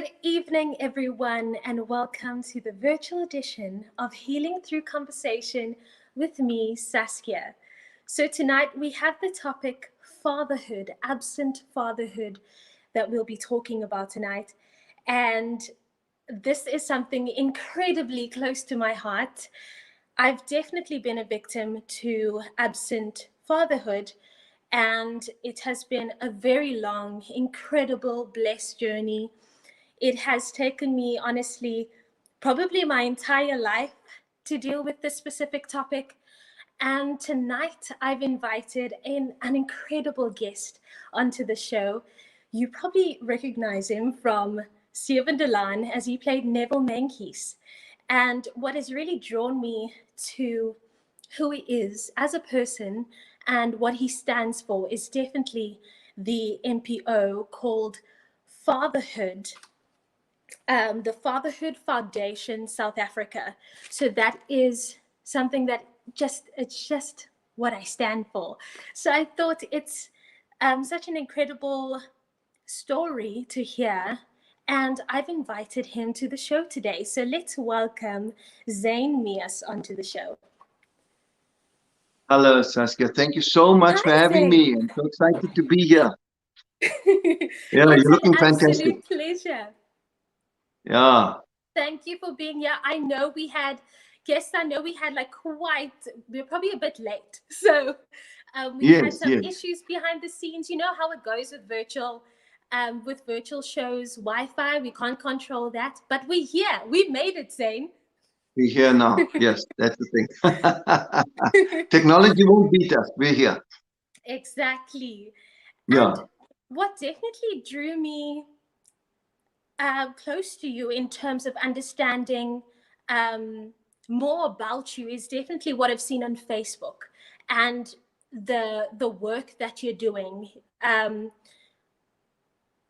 Good evening, everyone, and welcome to the virtual edition of Healing Through Conversation with me, Saskia. So, tonight we have the topic fatherhood, absent fatherhood, that we'll be talking about tonight. And this is something incredibly close to my heart. I've definitely been a victim to absent fatherhood, and it has been a very long, incredible, blessed journey. It has taken me, honestly, probably my entire life to deal with this specific topic. And tonight I've invited an incredible guest onto the show. You probably recognize him from Seven de Laan, as he played Neville Meintjies. And what has really drawn me to who he is as a person and what he stands for is definitely the NPO called Fatherhood, the Fatherhood Foundation South Africa. So that is something that it's just what I stand for. So I thought it's such an incredible story to hear, and I've invited him to the show today. So let's welcome Zane Meas onto the show. Hello, Saskia. Thank you so much for having me. I'm so excited to be here. Yeah, It's you're looking an fantastic. absolute pleasure. Yeah. Thank you for being here. I know we had guests. I know we had we're probably a bit late. So we had some issues behind the scenes. You know how it goes with virtual shows, Wi-Fi. We can't control that, but we're here. We made it, Zane. We're here now. Yes, that's the thing. Technology won't beat us. We're here. Exactly. Yeah. And what definitely drew me close to you in terms of understanding more about you is definitely what I've seen on Facebook and the work that you're doing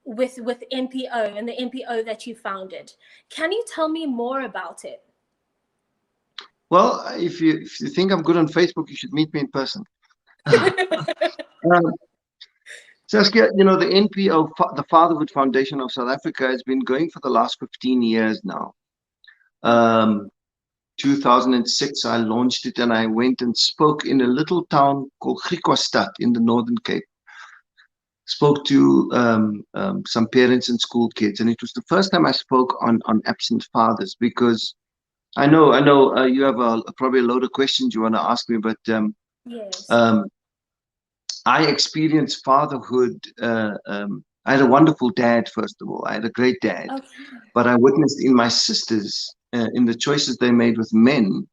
with NPO and the NPO that you founded. Can you tell me more about it? Well, if you think I'm good on Facebook, you should meet me in person. Saskia, you know, the NPO, the Fatherhood Foundation of South Africa, has been going for the last 15 years now. 2006, I launched it, and I went and spoke in a little town called Griquastad in the Northern Cape. Spoke to some parents and school kids, and it was the first time I spoke on absent fathers, because I know you have probably a load of questions you want to ask me, but yes. I experienced fatherhood. I had a wonderful dad, first of all. I had a great dad, but I witnessed in my sisters, in the choices they made with men,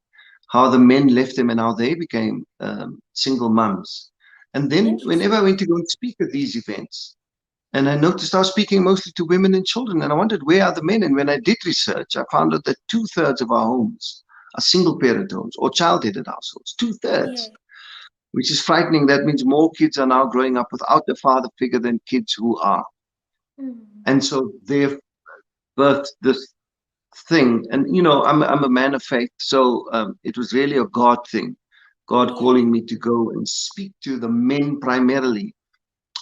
how the men left them and how they became single mums. And then whenever I went to go and speak at these events, and I noticed I was speaking mostly to women and children, and I wondered, where are the men? And when I did research, I found out that 2/3 of our homes are single parent homes or child-headed households. 2/3, which is frightening. That means more kids are now growing up without a father figure than kids who are. And so they've birthed this thing. And, you know, I'm a man of faith, so it was really a God thing. God calling me to go and speak to the men primarily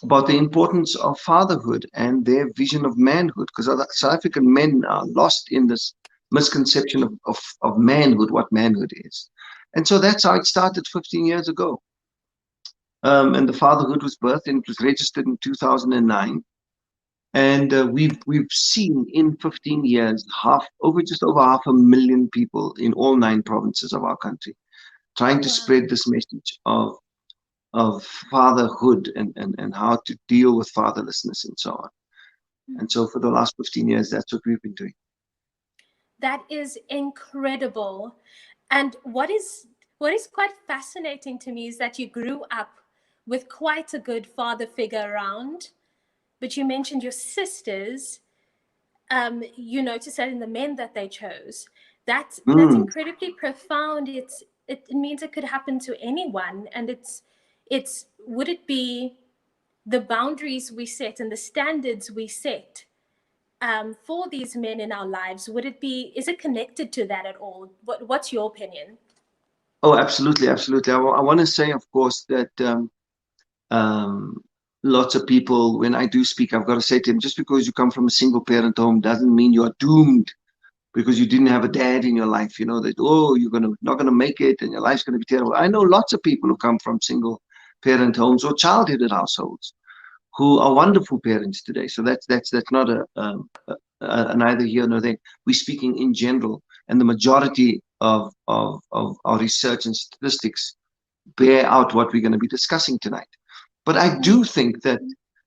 about the importance of fatherhood and their vision of manhood, because South African men are lost in this misconception of manhood, what manhood is. And so that's how it started 15 years ago. And the fatherhood was birthed, and it was registered in 2009. And we've seen in 15 years just over 500,000 people in all 9 provinces of our country trying to spread this message of fatherhood and how to deal with fatherlessness and so on. And so for the last 15 years, that's what we've been doing. That is incredible. And what is quite fascinating to me is that you grew up with quite a good father figure around, but you mentioned your sisters. You noticed that in the men that they chose. That's incredibly profound. It means it could happen to anyone, and would it be the boundaries we set and the standards we set for these men in our lives? Is it connected to that at all? What's your opinion? Oh, absolutely, absolutely. I want to say, of course, that lots of people, when I do speak, I've got to say to them, just because you come from a single parent home doesn't mean you are doomed because you didn't have a dad in your life, you know, that, oh, not gonna make it and your life's gonna be terrible. I know lots of people who come from single parent homes or child-headed households who are wonderful parents today. So that's not a neither here nor there. We're speaking in general, and the majority of our research and statistics bear out what we're going to be discussing tonight. But I do think that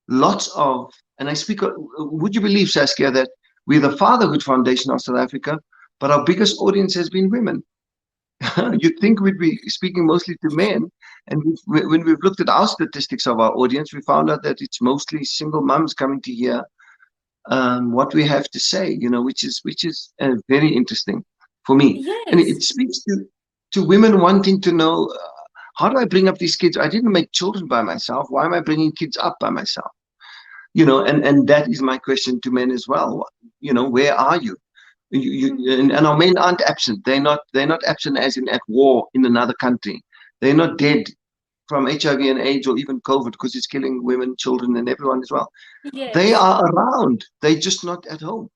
lots of, and I speak, would you believe, Saskia, that we're the Fatherhood Foundation of South Africa, but our biggest audience has been women. You'd think we'd be speaking mostly to men, and when we've looked at our statistics of our audience, we found out that it's mostly single mums coming to hear what we have to say, you know, which is very interesting for me. And it Yes. speaks to women wanting to know, how do I bring up these kids? I didn't make children by myself. Why am I bringing kids up by myself? You know, and that is my question to men as well. You know, where are you? And our men aren't absent. They're not absent as in at war in another country. They're not dead from HIV and AIDS or even COVID because it's killing women, children, and everyone as well. They Yes. are around. They're just not at home.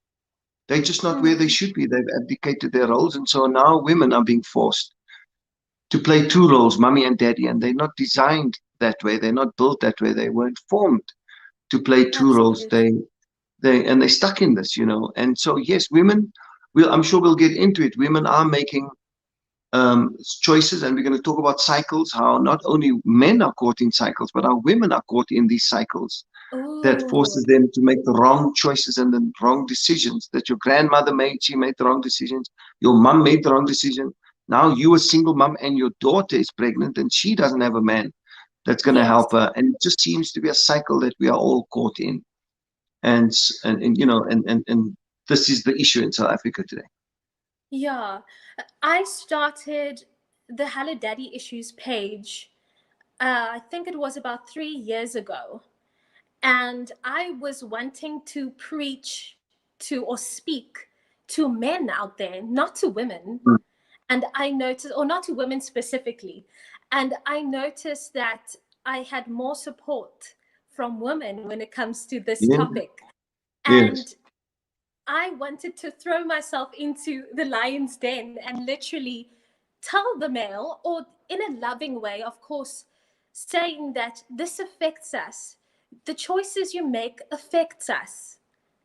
They're just not where they Mm. should be. They've abdicated their roles, and so now women are being forced to play two roles, mommy and daddy, and they're not designed that way. They're not built that way. They weren't formed to play two roles. Absolutely. They're stuck in this, you know. And so yes, women. I'm sure we'll get into it. Women are making choices, and we're going to talk about cycles. How not only men are caught in cycles, but how women are caught in these cycles that Oh, forces them to make the wrong choices and the wrong decisions that your grandmother made. She made the wrong decisions. Your mom made the wrong decision. Now you a single mom and your daughter is pregnant and she doesn't have a man that's going to yes. help her. And it just seems to be a cycle that we are all caught in. And you know, and this is the issue in South Africa today. Yeah. I started the Hello Daddy Issues page, I think it was about 3 years ago. And I was wanting to preach to or speak to men out there, not to women. Mm. And I noticed, or not to women specifically, and I noticed that I had more support from women when it comes to this Yeah. topic. Yes. And I wanted to throw myself into the lion's den and literally tell the male, or in a loving way, of course, saying that this affects us. The choices you make affects us.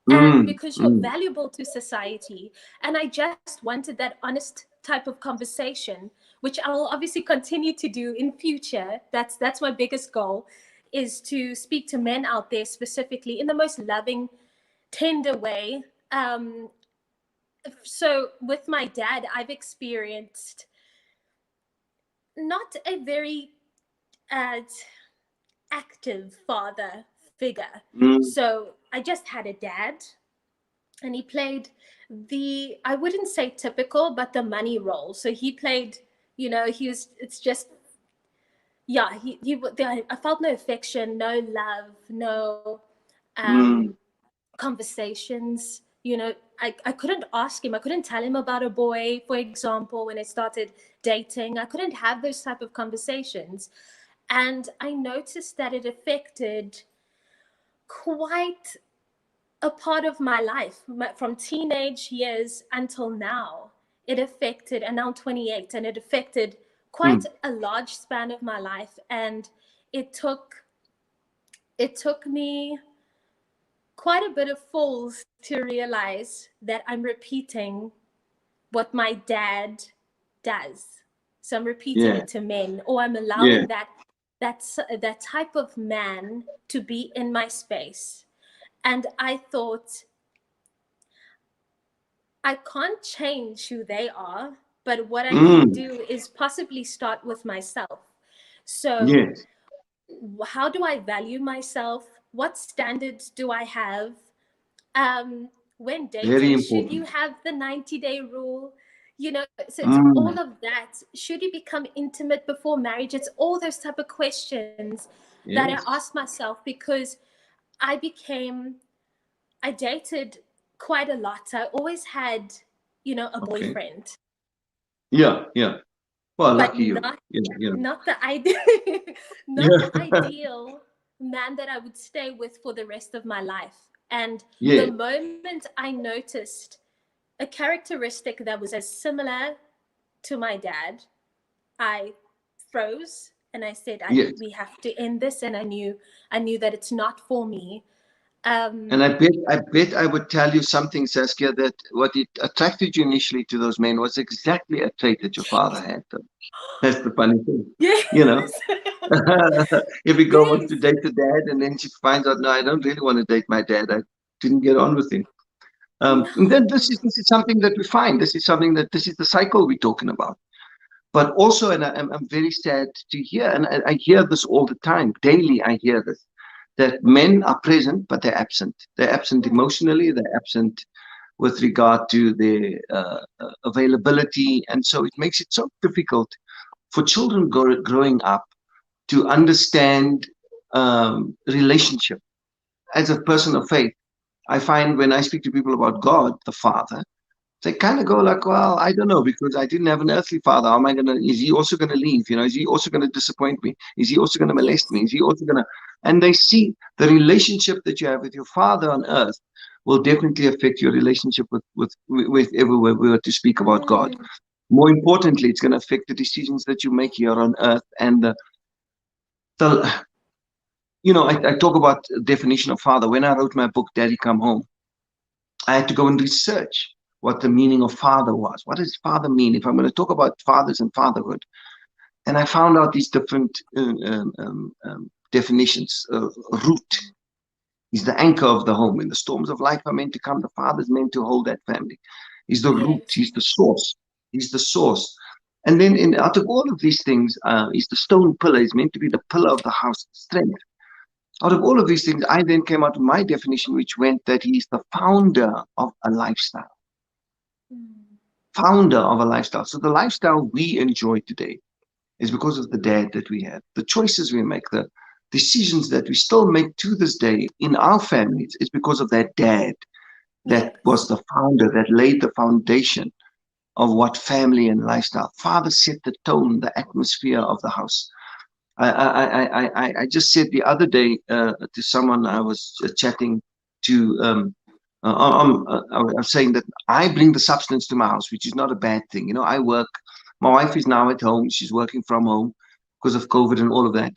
And Mm. because you're Mm. valuable to society. And I just wanted that honest type of conversation, which I will obviously continue to do in future. That's my biggest goal, is to speak to men out there specifically in the most loving, tender way. So with my dad, I've experienced not a very uh, active father figure. Mm. So I just had a dad, and he played the, I wouldn't say typical, but the money role. So he played, he was, it's just, yeah, I felt no affection, no love, no um, Mm. conversations. I couldn't ask him. I couldn't tell him about a boy, for example, when I started dating. I couldn't have those type of conversations. And I noticed that it affected quite a part of my life from teenage years until now. It affected, and now I'm 28, and it affected quite Mm. a large span of my life. And it took me quite a bit of falls to realize that I'm repeating what my dad does. So I'm repeating Yeah. it to men, or I'm Yeah. allowing that type of man to be in my space. And I thought, I can't change who they are, but what I can Mm. do is possibly start with myself. So Yes. how do I value myself? What standards do I have? When Very dating, should you important. have the 90-day rule? So it's all Mm. of that. Should you become intimate before marriage? It's all those type of questions that I Yes. ask myself, because I became, I dated quite a lot. I always had, a Okay. boyfriend, Yeah. Yeah. Well, but lucky you. not Yeah. Yeah. not the ideal, not the Yeah. ideal. man that I would stay with for the rest of my life. And Yeah. the moment I noticed a characteristic that was as similar to my dad, I froze and I said, Yes. we have to end this. And I knew that it's not for me. And I bet I would tell you something, Saskia, that what it attracted you initially to those men was exactly a trait that your father had. Though. That's the funny thing, Yes. you know. If we go on Yes. to date the dad, and then she finds out, no, I don't really want to date my dad. I didn't get on with him. And then No. this is something that we find. This is the cycle we're talking about. But also, and I'm very sad to hear, and I hear this all the time, daily. I hear this, that men are present, but they're absent. They're absent emotionally. They're absent with regard to their availability, and so it makes it so difficult for children growing up to understand relationship. As a person of faith, I find when I speak to people about God, the Father, they kind of go like, well, I don't know, because I didn't have an earthly father. How am I going to, is he also going to leave? Is he also going to disappoint me? Is he also going to molest me? Is he also going to, and they see the relationship that you have with your father on earth will definitely affect your relationship with everywhere we were to speak about God. More importantly, it's going to affect the decisions that you make here on earth. And the I talk about definition of father. When I wrote my book, Daddy Come Home, I had to go and research what the meaning of father was. What does father mean? If I'm going to talk about fathers and fatherhood, and I found out these different definitions. Root is the anchor of the home. When the storms of life are meant to come, the father's meant to hold that family. He's the root. He's the source. He's the source. And then out of all of these things, he's the stone pillar. He's meant to be the pillar of the house, strength. Out of all of these things, I then came out with my definition, which went that he's the founder of a lifestyle. Founder of a lifestyle. So the lifestyle we enjoy today is because of the dad that we have. The choices we make, the decisions that we still make to this day in our families is because of that dad that was the founder, that laid the foundation of what family and lifestyle. Father set the tone, the atmosphere of the house. I just said the other day to someone I was chatting to. I'm saying that I bring the substance to my house, which is not a bad thing. I work. My wife is now at home. She's working from home because of COVID and all of that.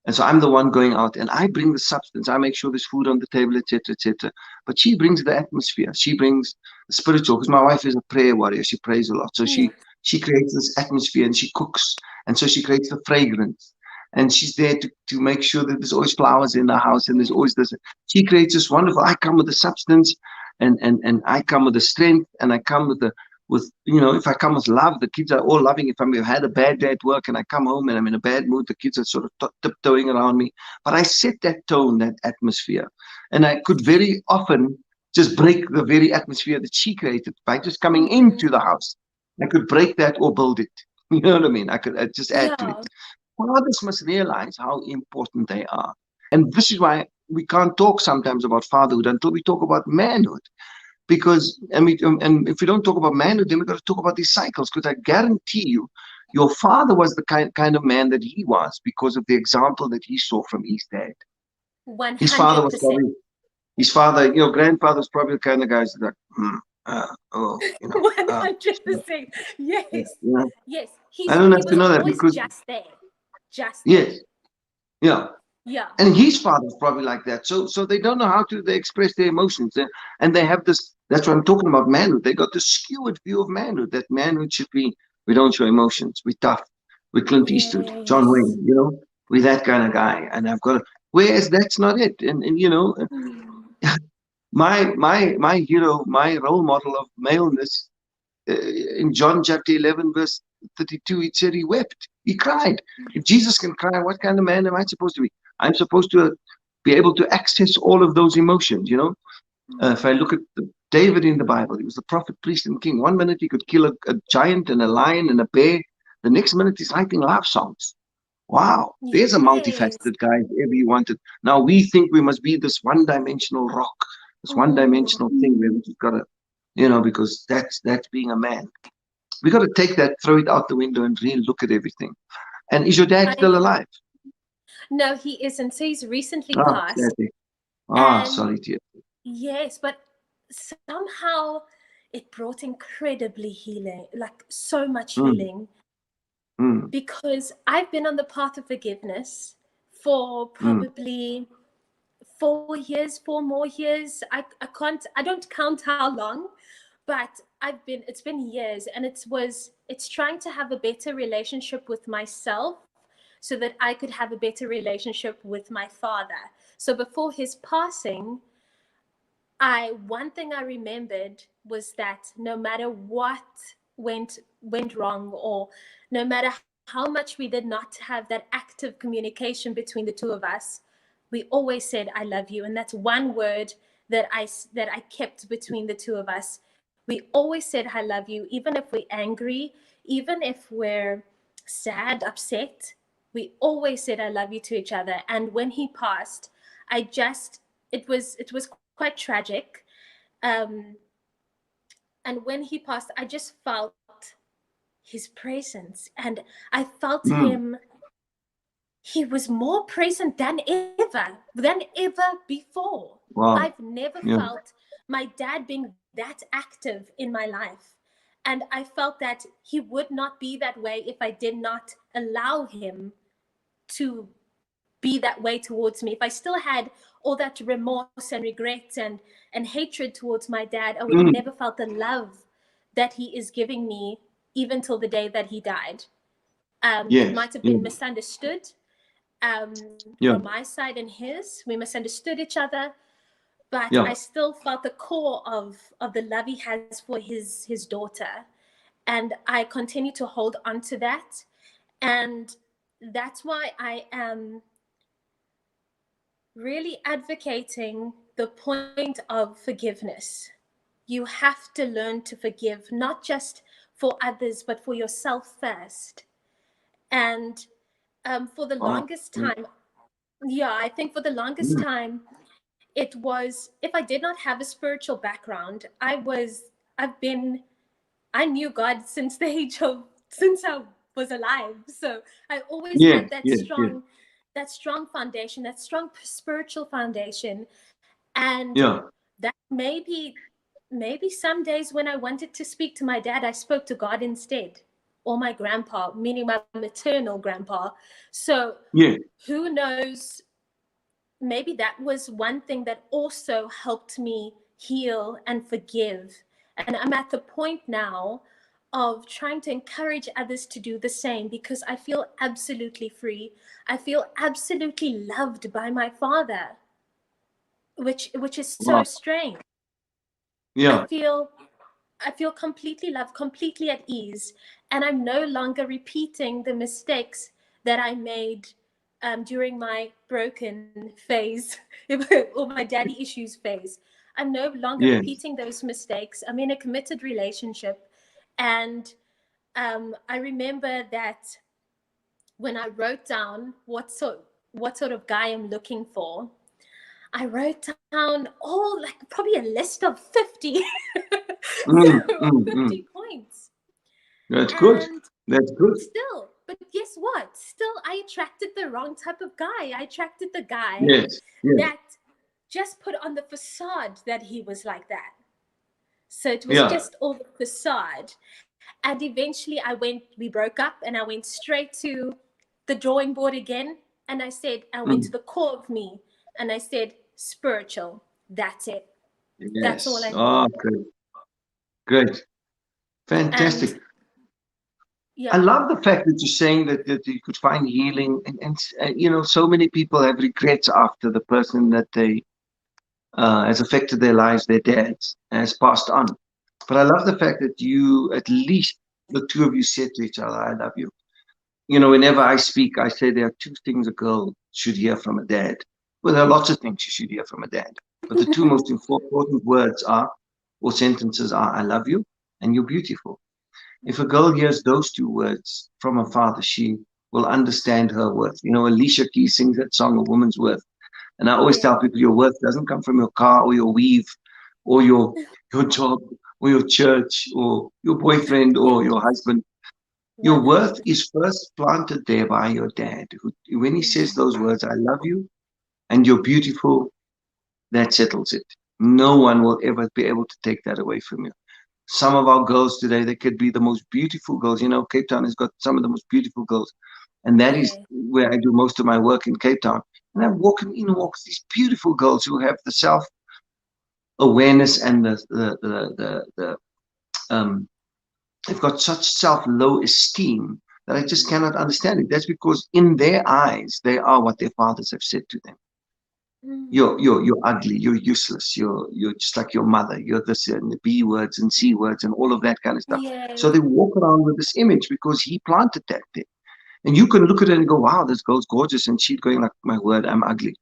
And so I'm the one going out, and I bring the substance. I make sure there's food on the table, etc., etc. But she brings the atmosphere. She brings the spiritual, because my wife is a prayer warrior. She prays a lot. So she creates this atmosphere, and she cooks. And so she creates the fragrance. And she's there to make sure that there's always flowers in the house, and there's always this. She creates this wonderful. I come with the substance, and I come with the strength, and I come with if I come with love, the kids are all loving. If I've had a bad day at work and I come home and I'm in a bad mood, the kids are sort of tiptoeing around me. But I set that tone, that atmosphere, and I could very often just break the very atmosphere that she created by just coming into the house. I could break that or build it. You know what I mean? I could just add to it. Fathers must realize how important they are. And this is why we can't talk sometimes about fatherhood until we talk about manhood. Because, and if we don't talk about manhood, then we've got to talk about these cycles. Because I guarantee you, your father was the kind of man that he was because of the example that he saw from his dad. 100%. His father, grandfather was probably the kind of guys that 100%. Yes. Yes. I don't have to know that because just there. Yes. Yeah. Yeah. And his father's probably like that. So they don't know how to express their emotions. And they have this, that's what I'm talking about, manhood. They got this skewed view of manhood, that manhood should be, we don't show emotions, we're tough. We're Clint Eastwood, John Wayne, we're that kind of guy. And I've got to, whereas that's not it. And my hero, my role model of maleness, in John chapter 11, verse 32, it said he wept. He cried. If Jesus can cry, what kind of man am I supposed to be? I'm supposed to be able to access all of those emotions, If I look at David in the Bible, he was the prophet, priest, and king. One minute he could kill a giant and a lion and a bear. The next minute he's writing love songs. Wow, there's a multifaceted guy if ever you wanted. Now we think we must be this one-dimensional rock, this one-dimensional thing where we just got to, because that's being a man. We got to take that, throw it out the window, and really look at everything. And is your dad still alive? No, he isn't. So he's recently Ah, passed. sadly. Ah, And sorry to hear. yes, but somehow it brought incredibly healing, like so much Mm, healing, mm, because I've been on the path of forgiveness for mm, probably 4 years, 4 more years. I don't count how long, but it's been years, and it's trying to have a better relationship with myself so that I could have a better relationship with my father. So before his passing, one thing I remembered was that no matter what went wrong, or no matter how much we did not have that active communication between the two of us, we always said I love you, and that's one word that I kept between the two of us. We always said I love you, even if we're angry, even if we're sad, upset. We always said I love you to each other. And when he passed, I just it was quite tragic. Um, and when he passed, I just felt his presence, and I felt mm. him. He was more present than ever before. I've Wow. never Yeah. felt my dad being that active in my life. And I felt that he would not be that way if I did not allow him to be that way towards me. If I still had all that remorse and regret and hatred towards my dad, I would have Mm. never felt the love that he is giving me, even till the day that he died. It Yes. might have Yeah. been misunderstood, from Yeah. my side and his. We misunderstood each other, but I Yeah. still felt the core of the love he has for his daughter, and I continue to hold on to that. And that's why I am really advocating the point of forgiveness. You have to learn to forgive, not just for others, but for yourself first. And for the Wow. longest Yeah. time, yeah, I think for the longest Mm. time, it was, if I did not have a spiritual background, I've been, I knew God since the age of, since I was alive. So I always Yes. had that Yes. Yes. strong foundation, that strong spiritual foundation. And Yeah. that maybe some days when I wanted to speak to my dad, I spoke to God instead, or my grandpa, meaning my maternal grandpa. So Yeah. who knows, maybe that was one thing that also helped me heal and forgive. And I'm at the point now of trying to encourage others to do the same, because I feel absolutely free. I feel absolutely loved by my father, which is so Wow. strange. I Yeah. feel I feel completely loved, completely at ease, and I'm no longer repeating the mistakes that I made during my broken phase or my daddy issues phase. I'm no longer Yes. repeating those mistakes. I'm in a committed relationship, and I remember that when I wrote down what sort of guy I'm looking for, I wrote down all, like, probably a list of 50. Mm, So mm, 50 mm. points. That's good. And That's good. still, but guess what? Still, I attracted the wrong type of guy. I attracted the guy Yes. Yes. that just put on the facade that he was like that. So it was Yeah. just all the facade. And eventually we broke up, and I went straight to the drawing board again. And I went to Mm. the core of me, and I said, spiritual. That's it. That's all Yes. I Oh, needed. great. Great. And Fantastic. I yeah, love the fact that you're saying that you could find healing, and so many people have regrets after the person that they has affected their lives, their dads, has passed on. But I love the fact that you, at least the two of you, said to each other, "I love you." Whenever I speak, I say there are two things a girl should hear from a dad. Well, there are lots of things you should hear from a dad, but the two most important words are, or sentences are, "I love you" and "you're beautiful." If a girl hears those two words from her father, she will understand her worth. Alicia Keys sings that song, "A Woman's Worth." And I always yeah, tell people your worth doesn't come from your car or your weave or your job or your church or your boyfriend yeah, or your husband. Your worth is first planted there by your dad. When he says those Yes. words, I love you and you're beautiful, that settles it. No one will ever be able to take that away from you. Some of our girls today, they could be the most beautiful girls. You know, Cape Town has got some of the most beautiful girls. And that is Yeah. where I do most of my work in Cape Town. And I'm walking in and walk these beautiful girls who have the self awareness and um, they've got such self low esteem that I just cannot understand it. That's because in their eyes, they are what their fathers have said to them. Mm. You're ugly, you're useless, you're just like your mother, you're this and the B words and C words and all of that kind of stuff. So Yes. they walk around with this image because he planted that there. And you can look at it and go, wow, this girl's gorgeous. And she's going like, my word, I'm ugly.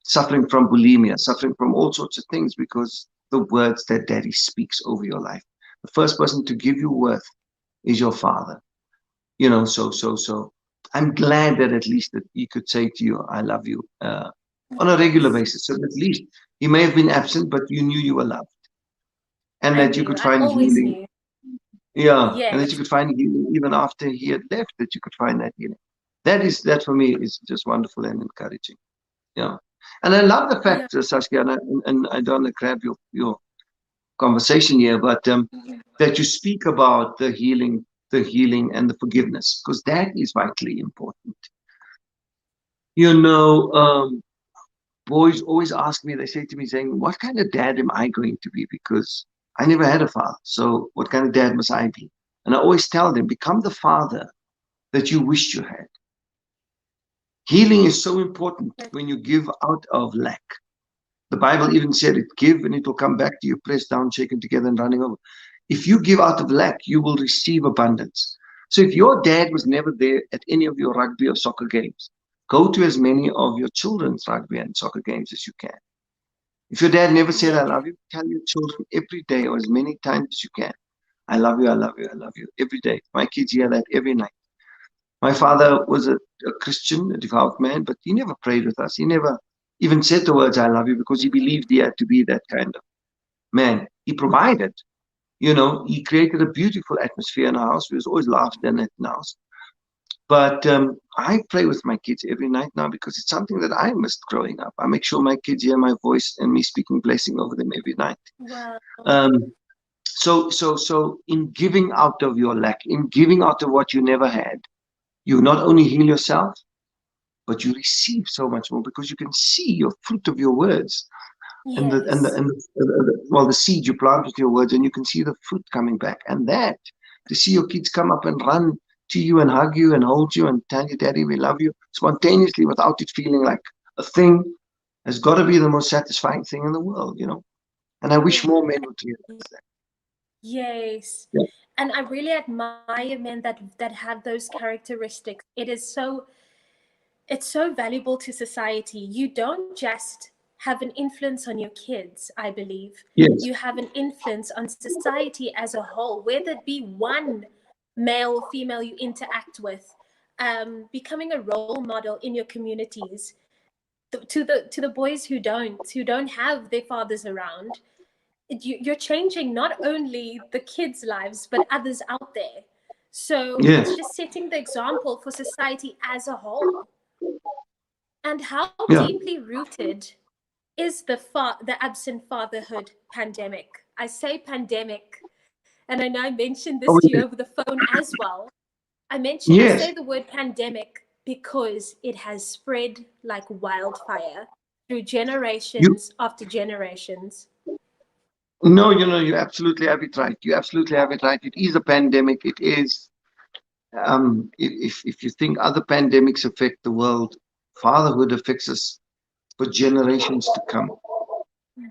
Suffering from bulimia, suffering from all sorts of things because the words that daddy speaks over your life. The first person to give you worth is your father. You know, so I'm glad that at least that he could say to you, I love you on a regular Yes. basis. So at least he may have been absent, but you knew you were loved and I that you knew. could I find always healing. knew. Yeah, and that Yes. you could find healing even after he had left, that you could find that healing. That for me is just wonderful and encouraging. Yeah. And I love the Yeah. fact, Saskia, and I don't want to grab your conversation here, but that you speak about the healing and the forgiveness, because that is vitally important. You know, boys always ask me, they say to me, saying, what kind of dad am I going to be? Because I never had a father. So what kind of dad must I be? And I always tell them, become the father that you wished you had. Healing is so important when you give out of lack. The Bible even said it, give and it will come back to you, pressed down, shaken together, and running over. If you give out of lack, you will receive abundance. So if your dad was never there at any of your rugby or soccer games, go to as many of your children's rugby and soccer games as you can. If your dad never said, Yeah. I love you, tell your children every day or as many times as you can. I love you, I love you, I love you, every day. My kids hear that every night. My father was a Christian, a devout man, but he never prayed with us. He never even said the words, I love you, because he believed he had to be that kind of man. He provided, he created a beautiful atmosphere in our house. We was always laughed in it in the house. But I pray with my kids every night now because it's something that I missed growing up. I make sure my kids hear my voice and me speaking blessing over them every night. Wow. Um, so in giving out of your lack, in giving out of what you never had, you not only heal yourself, but you receive so much more because you can see your fruit of your words and Yes. well, the seed you plant with your words, and you can see the fruit coming back. And that to see your kids come up and run to you and hug you and hold you and tell you, Daddy, we love you spontaneously without it feeling like a thing has got to be the most satisfying thing in the world. And I wish Yeah. more men would realize that. Yes. Yeah. And I really admire men that have those characteristics. It's so valuable to society. You don't just have an influence on your kids, I believe. Yes. You have an influence on society as a whole, whether it be one male or female you interact with, becoming a role model in your communities. To the boys who don't have their fathers around, you're changing not only the kids' lives but others out there. So Yes. it's just setting the example for society as a whole. And how Yeah. deeply rooted is the absent fatherhood pandemic? I say pandemic, and I know I mentioned this Oh, to you yes. over the phone as well. I Yes. say the word pandemic because it has spread like wildfire through You generations after generations. no, you absolutely have it right. You absolutely have it right. It is a pandemic. It is. If you think other pandemics affect the world, fatherhood affects us for generations to come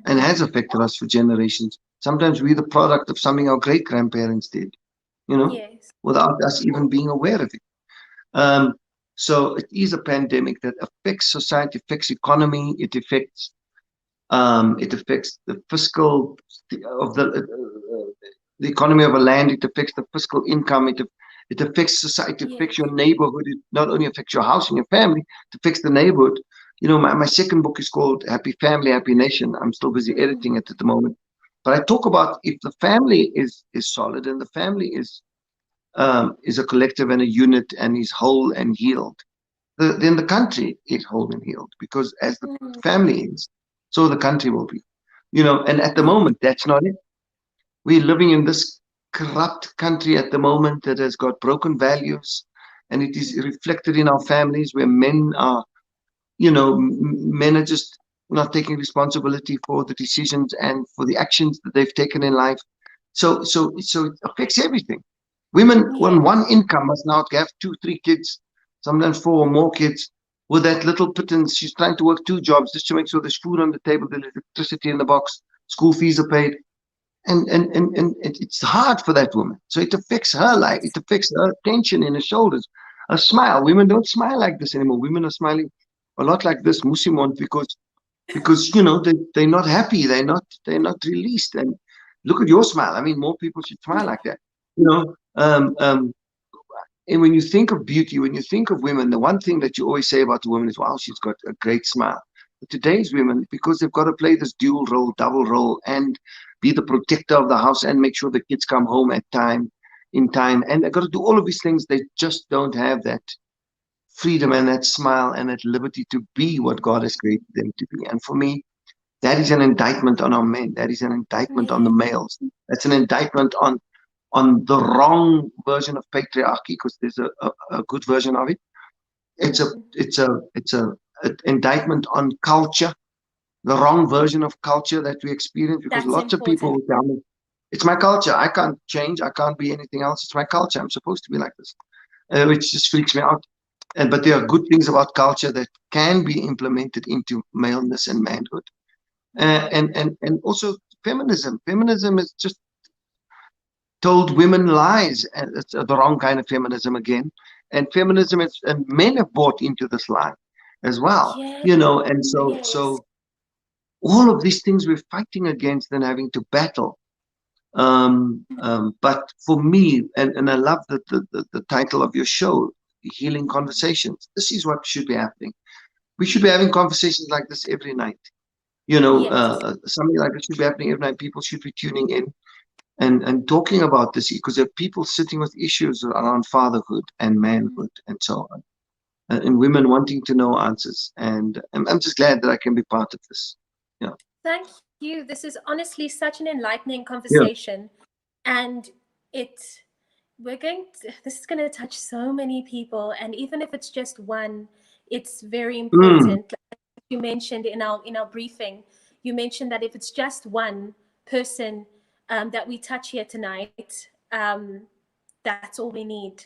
and has affected us for generations. Sometimes we're the product of something our great grandparents did, you know, Yes. without us even being aware of it. Um, so it is a pandemic that affects society, affects economy, it affects the fiscal of the economy of a land. It affects the fiscal income. It affects society. It affects Yes. your neighborhood. It not only affects your house and your family. It affects the neighborhood. My second book is called Happy Family, Happy Nation. I'm still busy editing it at the moment. But I talk about if the family is solid and the family is is a collective and a unit and is whole and healed, then the country is whole and healed, because as the family is, so the country will be. And at the moment, that's not it. We're living in this corrupt country at the moment that has got broken values, and it is reflected in our families, where men are, men are just not taking responsibility for the decisions and for the actions that they've taken in life. So it affects everything. Women on one income must now have 2, 3 kids, sometimes 4 or more kids. With that little pittance, she's trying to work 2 jobs just to make sure there's food on the table, there's electricity in the box, school fees are paid. And it's hard for that woman. So it affects her life. It affects her tension in her shoulders. A smile. Women don't smile like this anymore. Women are smiling a lot like this, Musimon, because they're not happy. They're not released. And look at your smile. I mean, more people should smile like that. And when you think of beauty, when you think of women, the one thing that you always say about the woman is, wow, she's got a great smile. But today's women, because they've got to play this dual role, double role, and be the protector of the house and make sure the kids come home in time, and they've got to do all of these things, they just don't have that freedom and that smile and that liberty to be what God has created them to be. And for me, that is an indictment on our men. That is an indictment on the males. That's an indictment on the wrong version of patriarchy, because there's a good version of it. It's a indictment on culture, the wrong version of culture that we experience, because lots of people will tell me, it's my culture. I can't change. I can't be anything else. It's my culture. I'm supposed to be like this, which just freaks me out. But there are good things about culture that can be implemented into maleness and manhood. And also feminism. Feminism is just told women lies, and it's the wrong kind of feminism again. And feminism is, and men have bought into this lie as well, and so all of these things we're fighting against and having to battle. But for me, and I love the title of your show, Healing Conversations. This is what should be happening. We should be having conversations like this every night. Something like this should be happening every night. People should be tuning in and talking about this, because there are people sitting with issues around fatherhood and manhood and so on, and women wanting to know answers. And I'm just glad that I can be part of this. Thank you. This is honestly such an enlightening conversation, and this is going to touch so many people, and even if it's just one, it's very important. Like you mentioned in our briefing, you mentioned that if it's just one person that we touch here tonight, that's all we need.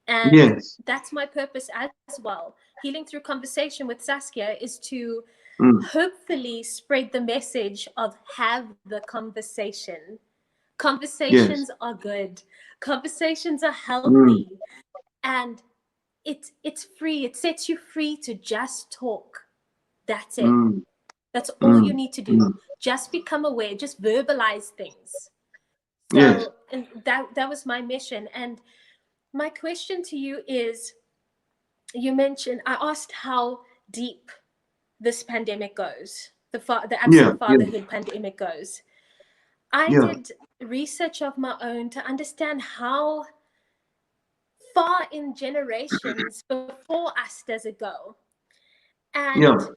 And that's my purpose as well. Healing through conversation with Saskia is to hopefully spread the message of have the conversation. Conversations are good. Conversations are healthy. And it's free. It sets you free to just talk. That's it. That's all you need to do. Just become aware. Just verbalize things. So and that was my mission. And my question to you is, I asked how deep this pandemic goes, the absent fatherhood pandemic goes. I did research of my own to understand how far in generations before us does it go. And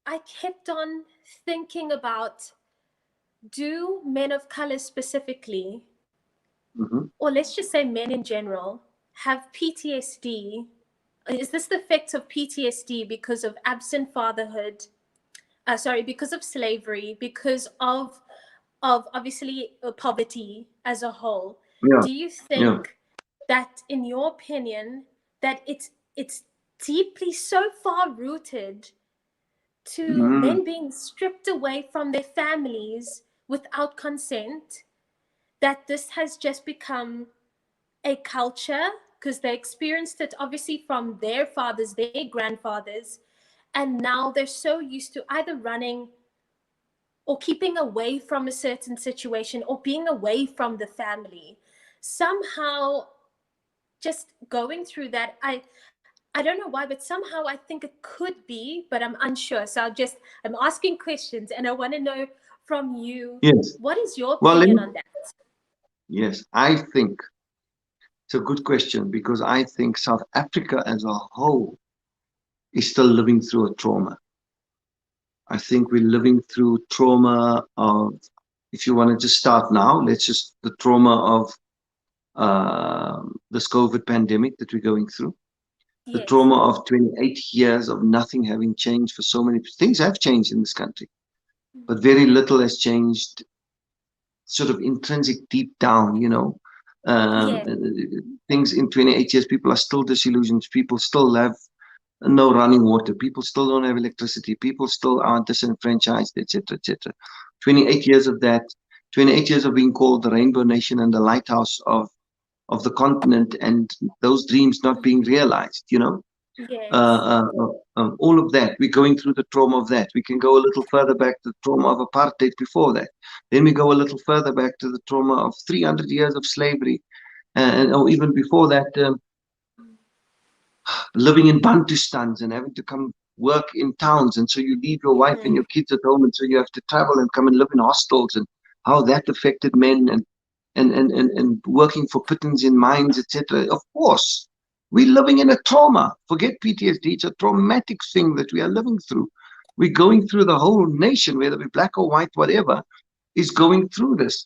I kept on thinking about, do men of color specifically, or let's just say men in general, have PTSD? Is this the effect of PTSD because of absent fatherhood? Because of slavery, because of obviously poverty as a whole. Do you think that, in your opinion, that it's deeply so far rooted to men being stripped away from their families without consent, that this has just become a culture because they experienced it obviously from their fathers, their grandfathers, and now they're so used to either running or keeping away from a certain situation or being away from the family, somehow just going through that. I don't know why, but somehow I think it could be, but I'm unsure. So I'm asking questions, and I want to know from you, what is your opinion on that? Yes, I think. a good question, because I think South Africa as a whole is still living through a trauma. I think we're living through trauma of, if you want to just start now, the trauma of this COVID pandemic that we're going through. The trauma of 28 years of nothing having changed for so many things have changed in this country, but very little has changed sort of intrinsic deep down, things in 28 years, people are still disillusioned. People still have no running water. People still don't have electricity. People still are disenfranchised, etc., etc. 28 years of that, 28 years of being called the Rainbow Nation and the lighthouse of the continent, and those dreams not being realized, all of that. We're going through the trauma of that. We can go a little further back to the trauma of apartheid before that. Then we go a little further back to the trauma of 300 years of slavery, or even before that, living in Bantustans and having to come work in towns. And so you leave your wife and your kids at home, and so you have to travel and come and live in hostels, and how that affected men, and working for pittance in mines, etc. Of course, we're living in a trauma. Forget PTSD. It's a traumatic thing that we are living through. We're going through, the whole nation, whether we're black or white, whatever, is going through this.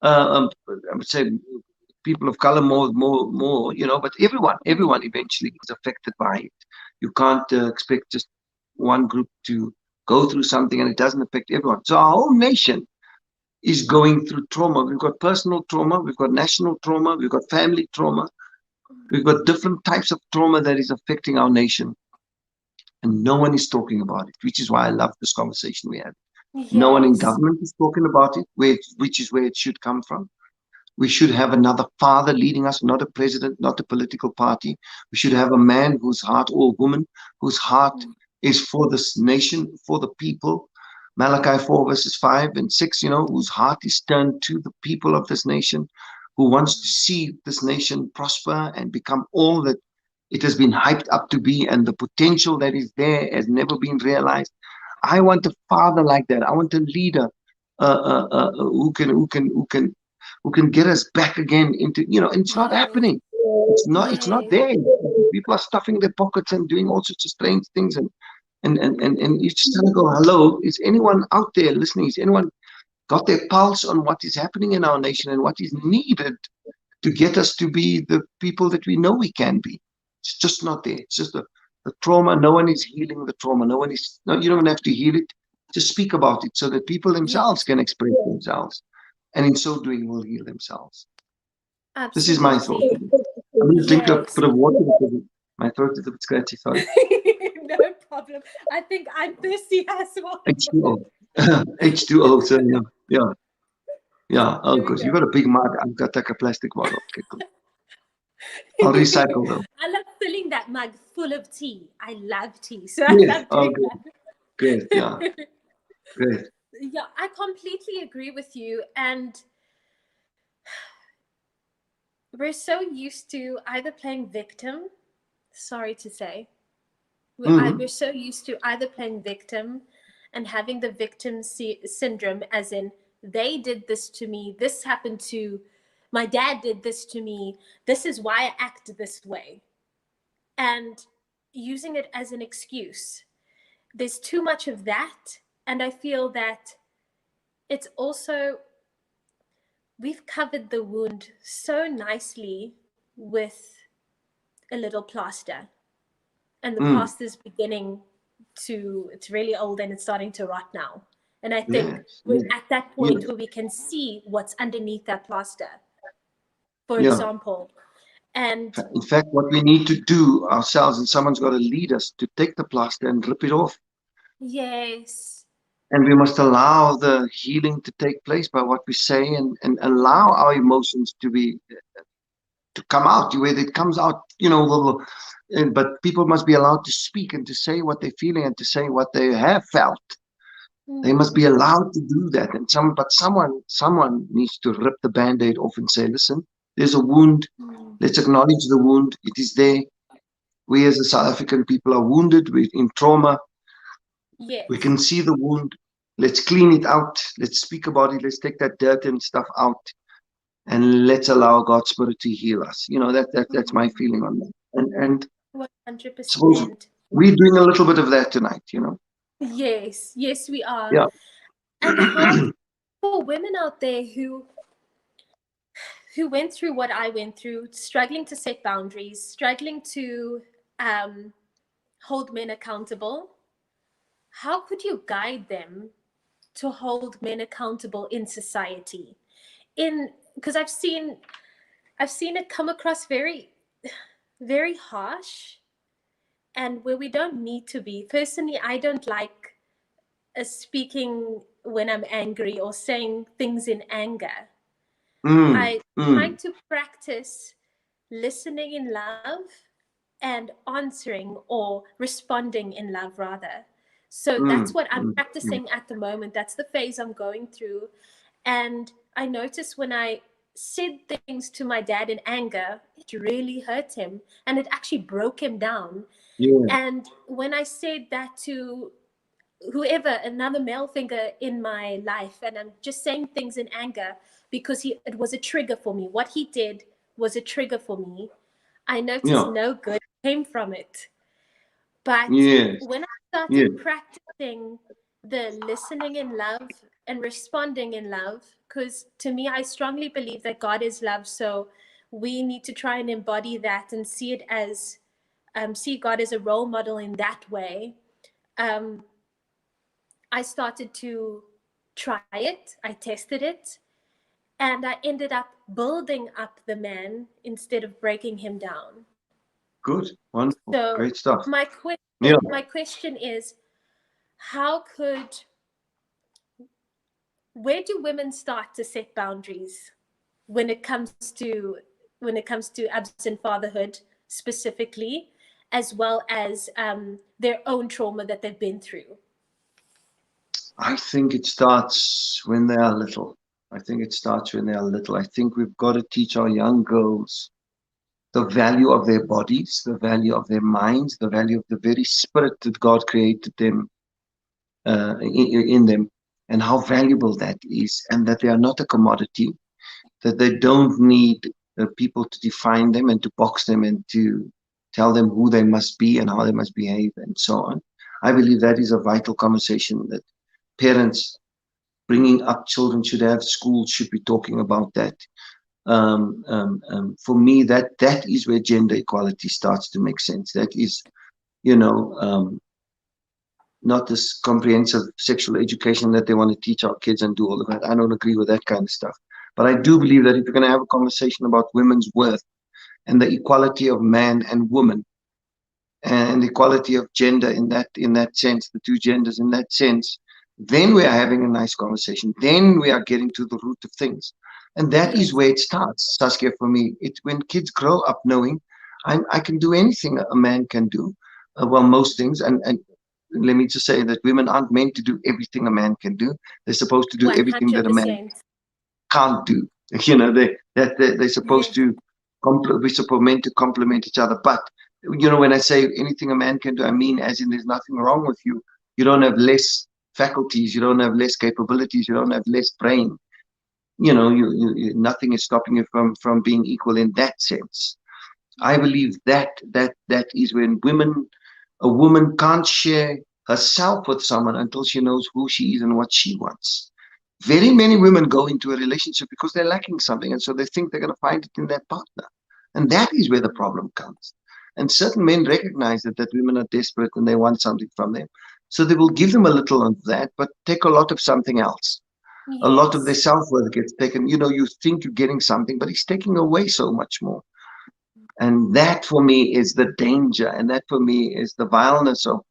I would say people of color more, but everyone eventually is affected by it. You can't expect just one group to go through something and it doesn't affect everyone. So our whole nation is going through trauma. We've got personal trauma, we've got national trauma, we've got family trauma, we've got different types of trauma that is affecting our nation. And no one is talking about it, which is why I love this conversation we have. No one in government is talking about it, which is where it should come from. We should have another father leading us, not a president, not a political party. We should have a man whose heart, or a woman whose heart is for this nation, for the people. Malachi 4 verses 5 and 6, whose heart is turned to the people of this nation, who wants to see this nation prosper and become all that it has been hyped up to be, and the potential that is there has never been realized. I want a father like that. I want a leader who can get us back again into, and it's not happening. It's not there. People are stuffing their pockets and doing all sorts of strange things, and you just kind of go, hello, is anyone out there listening? Is anyone got their pulse on what is happening in our nation and what is needed to get us to be the people that we know we can be? It's just not there. It's just the trauma. No one is healing the trauma. You don't have to heal it. Just speak about it so that people themselves can express themselves. And in so doing, will heal themselves. Absolutely. This is my thought. I'm going to drink a bit of water because my throat is a bit scratchy. Sorry. No problem. I think I'm thirsty as well. H2O. H2O. So yeah. Oh, good. You got a big mug. I've got like a plastic bottle. Okay, cool. I'll recycle them. I love filling that mug full of tea. I love tea, so I love doing that. Good. Yeah. Great. Yeah, I completely agree with you. And we're so used to either playing victim, sorry to say, we're so used to either playing victim and having the victim syndrome, as in, they did this to me, this happened to, my dad did this to me, this is why I act this way. And using it as an excuse. There's too much of that. And I feel that it's also, we've covered the wound so nicely with a little plaster. And the plaster's beginning to, it's really old and it's starting to rot now. And I think we're at that point where we can see what's underneath that plaster, for example. And in fact, what we need to do ourselves, and someone's got to lead us to take the plaster and rip it off. Yes. And we must allow the healing to take place by what we say, and allow our emotions to come out, where it comes out, but people must be allowed to speak and to say what they're feeling and to say what they have felt. They must be allowed to do that. And someone needs to rip the Band-Aid off and say, listen, there's a wound. Let's acknowledge the wound. It is there. We as the South African people are wounded. We're in trauma. Yes. We can see the wound. Let's clean it out. Let's speak about it. Let's take that dirt and stuff out. and let's allow God's Spirit to heal us. That's my feeling on that. And suppose 100%. we're doing a little bit of that tonight. Yes, yes, we are. Yeah. And how for women out there who went through what I went through, struggling to set boundaries, struggling to hold men accountable, how could you guide them to hold men accountable in society? Because I've seen it come across very, very harsh, and where we don't need to be. Personally, I don't like speaking when I'm angry or saying things in anger. Mm, I try mm, to practice listening in love and answering or responding in love, rather. So that's mm, what I'm mm, mm. practicing at the moment. That's the phase I'm going through. And I noticed when I said things to my dad in anger, it really hurt him and it actually broke him down. Yeah, And when I said that to whoever, another male figure in my life, and I'm just saying things in anger because it was a trigger for me. What he did was a trigger for me. I noticed yeah, no good came from it. But yes, when I yeah, started practicing the listening in love and responding in love, because to me, I strongly believe that God is love. So we need to try and embody that and see it as, see God as a role model in that way. Um, I started to try it, I tested it, and I ended up building up the man instead of breaking him down. good, wonderful, So great stuff. my Yeah, question is, how could where do women start to set boundaries when it comes to absent fatherhood specifically, as well as their own trauma that they've been through? I think it starts when they are little. I think it starts when they are little. I think we've got to teach our young girls the value of their bodies, the value of their minds, the value of the very spirit that God created them in them, and how valuable that is, and that they are not a commodity, that they don't need people to define them and to box them and to tell them who they must be and how they must behave and so on. I believe that is a vital conversation that parents bringing up children should have. Schools should be talking about that. For me, that is where gender equality starts to make sense. That is, you know, not this comprehensive sexual education that they want to teach our kids and do all of that. I don't agree with that kind of stuff. But I do believe that if you're going to have a conversation about women's worth and the equality of man and woman and the equality of gender in that sense, the two genders in that sense, then we are having a nice conversation. Then we are getting to the root of things. And that is Yes, where it starts, Saskia, for me. It's when kids grow up knowing I can do anything a man can do. Well, most things. And let me just say that women aren't meant to do everything a man can do. They're supposed to do everything that a man 100%. can't do. They're supposed Yes, to we're supposed meant to complement each other. But when I say anything a man can do, I mean as in there's nothing wrong with you. You don't have less faculties. You don't have less capabilities. You don't have less brain. Nothing is stopping you from being equal in that sense. I believe that is when a woman can't share herself with someone until she knows who she is and what she wants. Very many women go into a relationship because they're lacking something, and so they think they're going to find it in their partner. And that is where the problem comes. And certain men recognize that women are desperate and they want something from them. So they will give them a little of that, but take a lot of something else. A lot of their yes, self-worth gets taken. You think you're getting something, but he's taking away so much more. And that for me is the danger. And that for me is the vileness of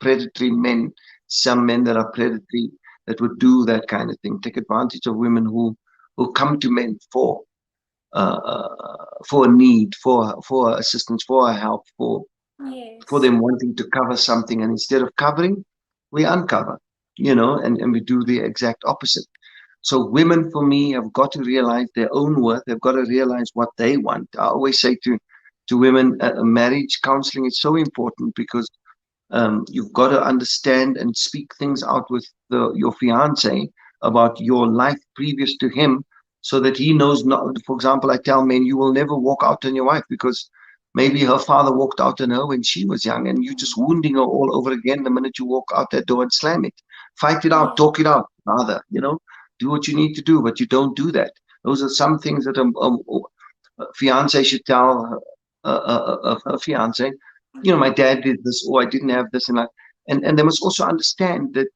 predatory men, some men that are predatory, that would do that kind of thing, take advantage of women who come to men for a need, for assistance, for help, for yes, them wanting to cover something. And instead of covering, we uncover, and we do the exact opposite. So women, for me, have got to realize their own worth. They've got to realize what they want. I always say to women, marriage counseling is so important because you've got to understand and speak things out with your fiance about your life previous to him, so that he knows not. For example, I tell men, you will never walk out on your wife because maybe her father walked out on her when she was young, and you're just wounding her all over again the minute you walk out that door and slam it. Fight it out, talk it out, rather, do what you need to do, but you don't do that. Those are some things that a fiance should tell her fiance. My dad did this, or I didn't have this, and they must also understand that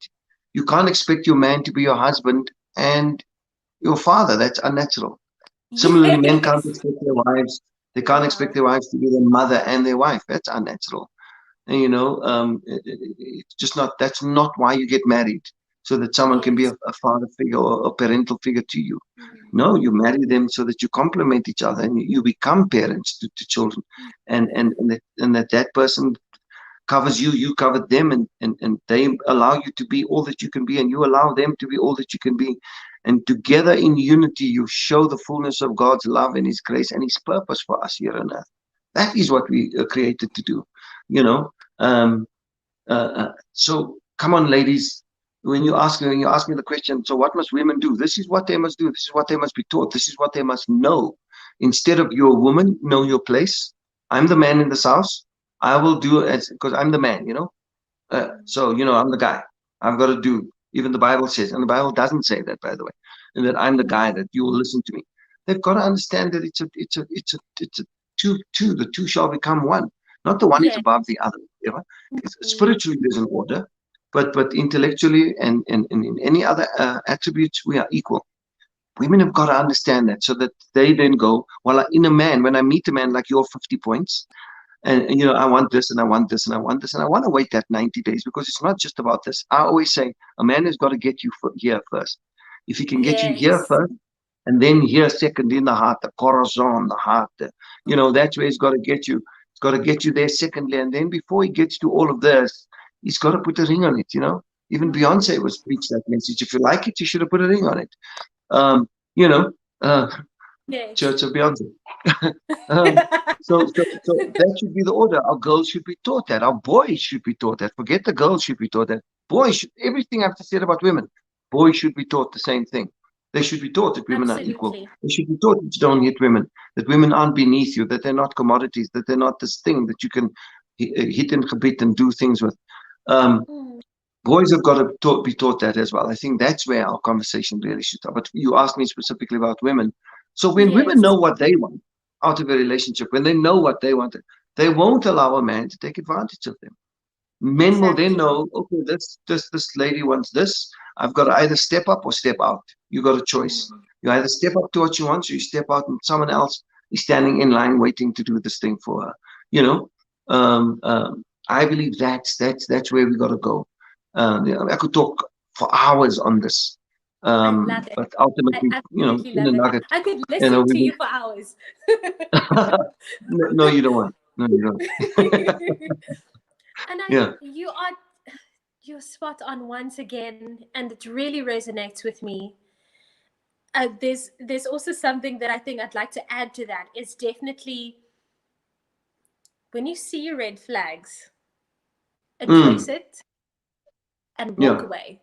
you can't expect your man to be your husband and your father. That's unnatural. Similarly, men can't expect their wives. They can't expect their wives to be their mother and their wife. That's unnatural. And, it's just not. That's not why you get married, so that someone can be a father figure or a parental figure to you. No, you marry them so that you complement each other and you become parents to children, and that person covers you, you cover them, and they allow you to be all that you can be, and you allow them to be all that you can be. And together in unity, you show the fullness of God's love and His grace and His purpose for us here on earth. That is what we are created to do, So come on, ladies. When you ask me the question, so what must women do? This is what they must do. This is what they must be taught. This is what they must know. Instead of you're a woman, know your place. I'm the man in this house. I will do it because I'm the man, So, I'm the guy. I've got to do. Even the Bible says, and the Bible doesn't say that, by the way, and that I'm the guy that you will listen to me. They've got to understand that it's a two. The two shall become one. Not the one is above the other. Spiritually, there's an order, but intellectually and in any other attributes, we are equal. Women have got to understand that, so that they then go, well, in a man, when I meet a man like your 50 points, and I want this and I want this and I want this, and I want to wait that 90 days, because it's not just about this. I always say a man has got to get you here first. If he can get you here first, and then here second in the heart, the corazon, the heart, that's where he's got to get you. He's got to get you there secondly, and then before he gets to all of this, he's got to put a ring on it. Even Beyonce was preached that message. If you like it, you should have put a ring on it. Church of Beyonce. So that should be the order. Our girls should be taught that. Our boys should be taught that. Forget the girls should be taught that. Boys should, everything I've said about women, boys should be taught the same thing. They should be taught that women are equal. They should be taught that you don't hit women, that women aren't beneath you, that they're not commodities, that they're not this thing that you can hit and gebit and do things with. Boys have got to be taught that as well. I think that's where our conversation really should start. But you asked me specifically about women. So when women know what they want out of a relationship, when they know what they want, they won't allow a man to take advantage of them. Men will then know, okay, this lady wants this. I've got to either step up or step out. You got a choice. You either step up to what she wants, or you step out and someone else is standing in line waiting to do this thing for her. I believe that's where we got to go. I could talk for hours on this. I love it. But ultimately, in a nugget, I could listen to you for hours. No, you don't want. No, you don't. And you're spot on once again, and it really resonates with me. There's also something that I think I'd like to add to that. Is definitely when you see your red flags, address it and walk away.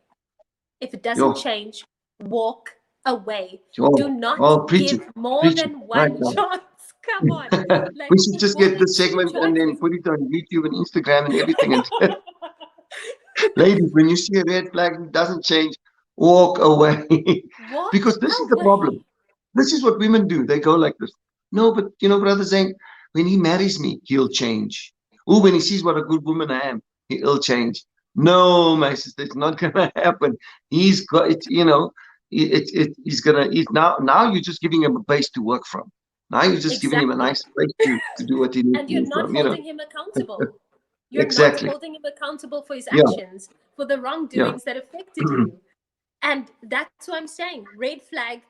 If it doesn't change, walk away. Do not give more than one chance. Come on. We should just get this segment and then put it on YouTube and Instagram and everything. Ladies, when you see a red flag and it doesn't change, walk away. Because this is the problem. This is what women do. They go like this. No, but Brother Zane, when he marries me, he'll change. Oh, when he sees what a good woman I am, he'll change. No, my sister, it's not gonna happen. He's got it, he's now you're just giving him a base to work from. Now you're just giving him a nice place to do what he needs to do. And you're not holding him accountable. You're not holding him accountable for his actions, for the wrongdoings that affected you. And that's what I'm saying. Red flag,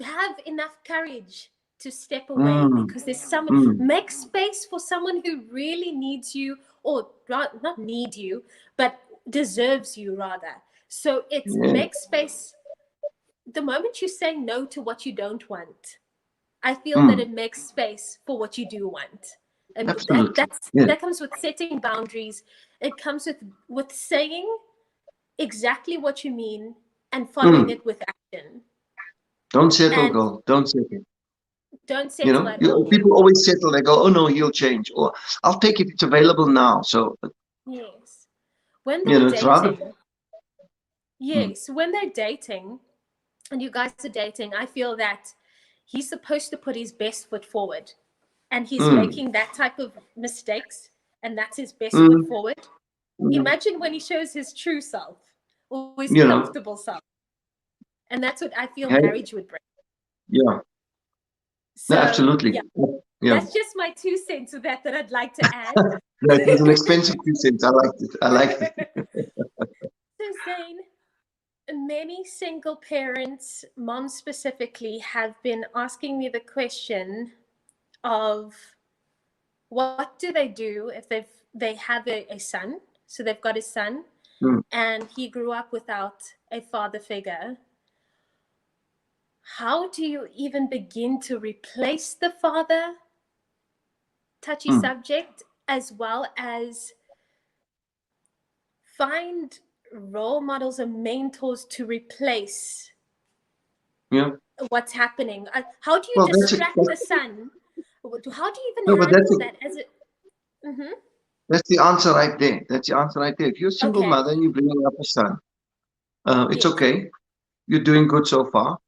have enough courage to step away, because there's someone, make space for someone who really needs you, or not need you, but deserves you rather. So it's make space. The moment you say no to what you don't want, I feel that it makes space for what you do want. And that comes with setting boundaries. It comes with saying exactly what you mean and following it with action. Don't settle, And girl. Don't settle. don't settle at all. People always settle. They go, oh no, he'll change, or I'll take it. It's available now. So Yes. When they're it's rather. dating, yes, when they're dating and you guys are dating, I feel that he's supposed to put his best foot forward, and he's Mm, making that type of mistakes, and that's his best foot mm, forward. mm, Imagine when he shows his true self or his you know, comfortable self. And that's what I feel hey, marriage would bring. yeah, no, So, absolutely. yeah, Yeah. that's just my 2 cents of that I'd like to add. That was an expensive 2 cents. I liked it. I liked it. So, Zane, many single parents, moms specifically, have been asking me the question of what do they do if they have a son? So they've got a son, Mm, and he grew up without a father figure. How do you even begin to replace the father? Touchy mm, subject, as well as find role models and mentors to replace yeah. what's happening. How do you Well, distract the son? How do you no, even but handle that as a? Mm-hmm. that's the answer right there. That's the answer right there. If you're a single Okay. mother and you're bringing up a son, it's Yes. okay. You're doing good so far.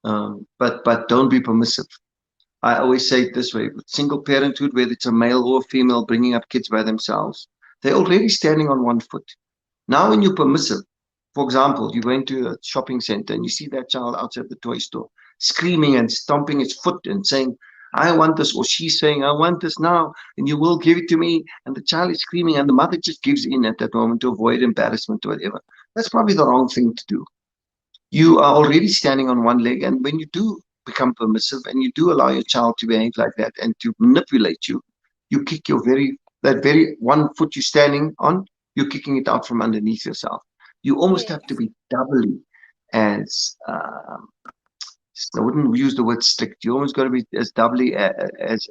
But don't be permissive. I always say it this way: with single parenthood, whether it's a male or a female bringing up kids by themselves, they're already standing on one foot. Now, when you're permissive, for example, you go into a shopping center and you see that child outside the toy store screaming and stomping its foot and saying, I want this, or she's saying, I want this now, and you will give it to me. And the child is screaming, and the mother just gives in at that moment to avoid embarrassment or whatever. That's probably the wrong thing to do. You are already standing on one leg, and when you do become permissive and you do allow your child to behave like that and to manipulate you, you kick that very one foot you're standing on, you're kicking it out from underneath yourself. You almost have to Yes. be doubly as I wouldn't use the word strict. You almost got to be as doubly as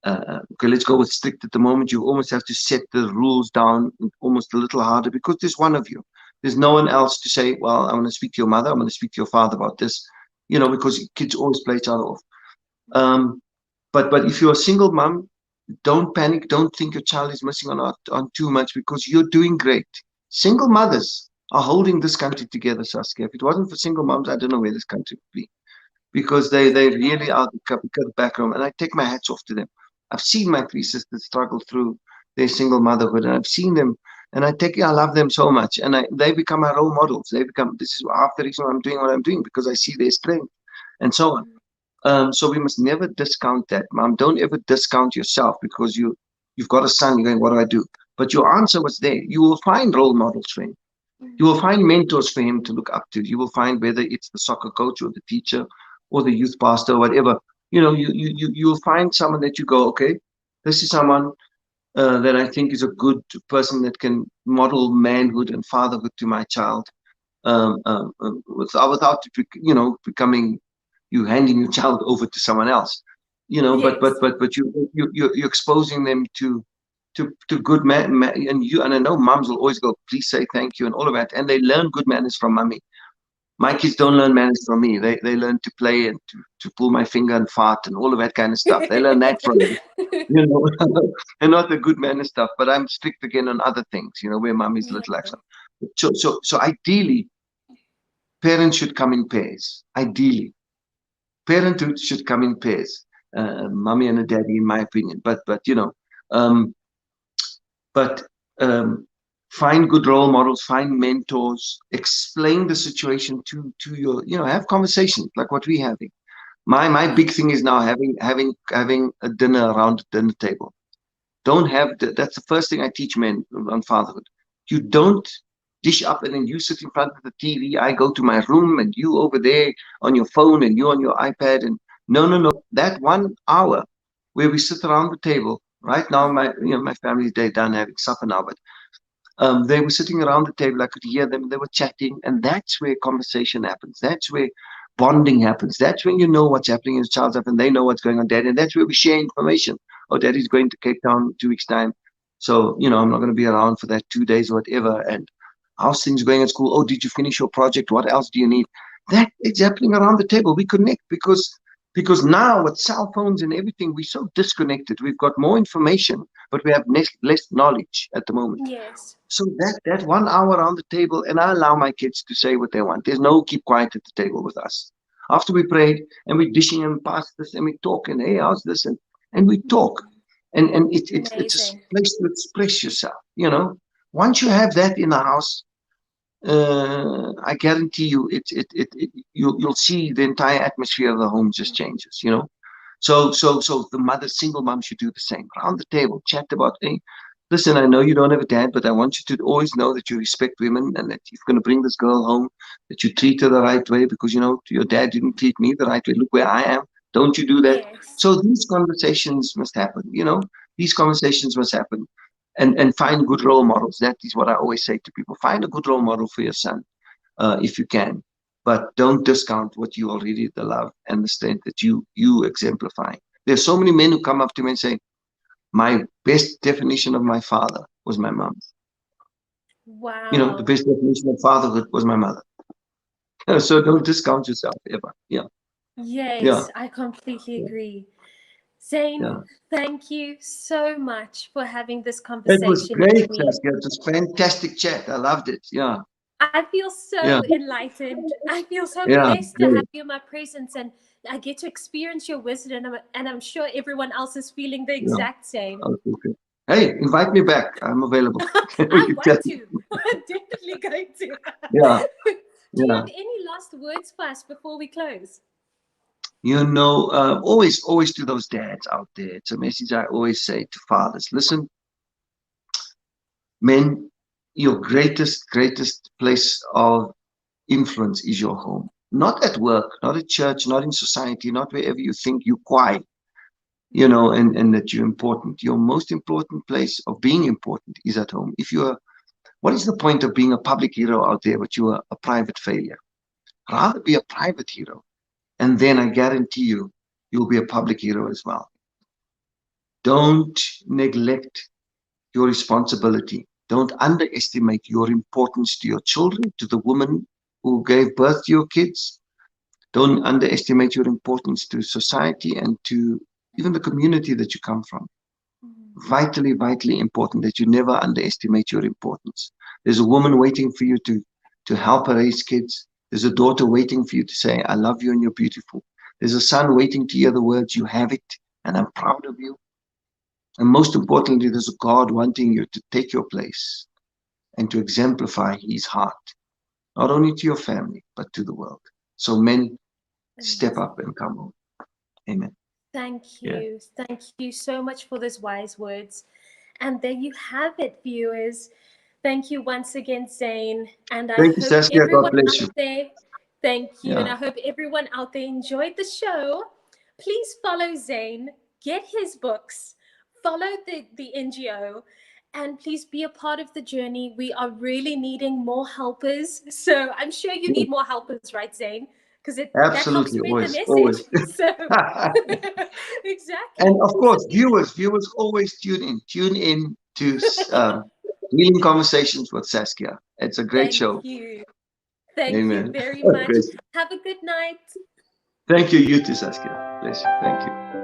okay, let's go with strict at the moment. You almost have to set the rules down almost a little harder because there's one of you. There's no one else to say, well, I'm going to speak to your mother. I'm going to speak to your father about this, because kids always play each other off. Um, but if you're a single mom, don't panic. Don't think your child is missing on too much because you're doing great. Single mothers are holding this country together, Saskia. If it wasn't for single moms, I don't know where this country would be because they really are the background. And I take my hats off to them. I've seen my three sisters struggle through their single motherhood, and I've seen them, and I love them so much, and they become my role models. This is half the reason I'm doing what I'm doing because I see their strength, and so on. So we must never discount that, mom. Don't ever discount yourself because you've got a son. You're going, what do I do? But your answer was there. You will find role models for him. You will find mentors for him to look up to. You will find whether it's the soccer coach or the teacher or the youth pastor or whatever. You'll find someone that you go, okay, this is someone that I think is a good person that can model manhood and fatherhood to my child, without becoming you handing your child over to someone else. Yes. But you're exposing them to good and I know moms will always go, please say thank you and all of that, and they learn good manners from mommy. My kids Yes. don't learn manners from me. They learn to play and to pull my finger and fart and all of that kind of stuff. They learn that from me, and not the good manner stuff. But I'm strict again on other things, where mommy's a Yeah. little extra. So ideally, parents should come in pairs. Ideally, parenthood should come in pairs. Mommy and a daddy, in my opinion. Um, but find good role models, find mentors, explain the situation to your, have conversations like what we're having. My big thing is now having a dinner around the dinner table. Don't have that's the first thing I teach men on fatherhood. You don't dish up and then you sit in front of the TV. I go to my room and you over there on your phone and you on your iPad. And no. That 1 hour where we sit around the table. Right now, my family's day done having supper now, but they were sitting around the table. I could hear them. They were chatting, and that's where conversation happens. That's where bonding happens. That's when you know what's happening in the child's life, and they know what's going on, Dad. And that's where we share information. Oh, Daddy's going to Cape Town 2 weeks time, so I'm not going to be around for that 2 days or whatever. And how's things going at school? Oh, did you finish your project? What else do you need? That is happening around the table. We connect because now with cell phones and everything, we're so disconnected. We've got more information, but we have less knowledge at the moment. Yes. So that 1 hour around the table, and I allow my kids to say what they want. There's no keep quiet at the table with us. After we prayed and we're dishing and past this and we talk and hey, how's this? And we talk. And it's a place to express yourself, you know. Once you have that in the house, I guarantee you, you'll see the entire atmosphere of the home just changes, you know. So the single mom should do the same. Around the table, chat about, hey, listen, I know you don't have a dad, but I want you to always know that you respect women and that if you're going to bring this girl home, that you treat her the right way because, you know, your dad didn't treat me the right way. Look where I am. Don't you do that? Yes. So these conversations must happen, you know. These conversations must happen. And find good role models. That is what I always say to people. Find a good role model for your son, if you can. But don't discount what you already love and the strength that you exemplify. There's so many men who come up to me and say, my best definition of my father was my mom. Wow. You know, the best definition of fatherhood was my mother. So don't discount yourself ever. Yeah. Yes, Yeah. I completely agree. Zane, thank you so much for having this conversation. It was great, Saskia. It was fantastic chat. I loved it. Yeah. I feel so enlightened. I feel so blessed to have you in my presence, and I get to experience your wisdom, and I'm sure everyone else is feeling the exact same. Okay. Hey, invite me back. I'm available. I want to. I'm definitely going to. Yeah. Do you have any last words for us before we close? You know, always to those dads out there, it's a message I always say to fathers. Listen, men, your greatest place of influence is your home. Not at work, not at church, not in society, not wherever you think you're quiet, you know, and that you're important. Your most important place of being important is at home. What is the point of being a public hero out there, but you are a private failure? Rather be a private hero. And then I guarantee you'll be a public hero as well. Don't neglect your responsibility. Don't underestimate your importance to your children, to the woman who gave birth to your kids. Don't underestimate your importance to society and to even the community that you come from. Vitally, vitally important that you never underestimate your importance. There's a woman waiting for you to help her raise kids. There's a daughter waiting for you to say, I love you and you're beautiful. There's a son waiting to hear the words, you have it, and I'm proud of you. And most importantly, there's a God wanting you to take your place and to exemplify his heart, not only to your family, but to the world. So men, step up and come home. Amen. Thank you. Thank you so much for those wise words. And there you have it, viewers. Thank you once again, Zane. And I Thank you, hope Saskia. everyone God bless out you. there, thank you. And I hope everyone out there enjoyed the show. Please follow Zane, get his books, follow the NGO, and please be a part of the journey. We are really needing more helpers. So I'm sure you need more helpers, right, Zane? Because that helps spread the message. So exactly. And of course, viewers always tune in to Healing Conversations with Saskia. It's a great show. Thank you very much. Have a good night. Thank you, you too, Saskia. Bless you. Thank you.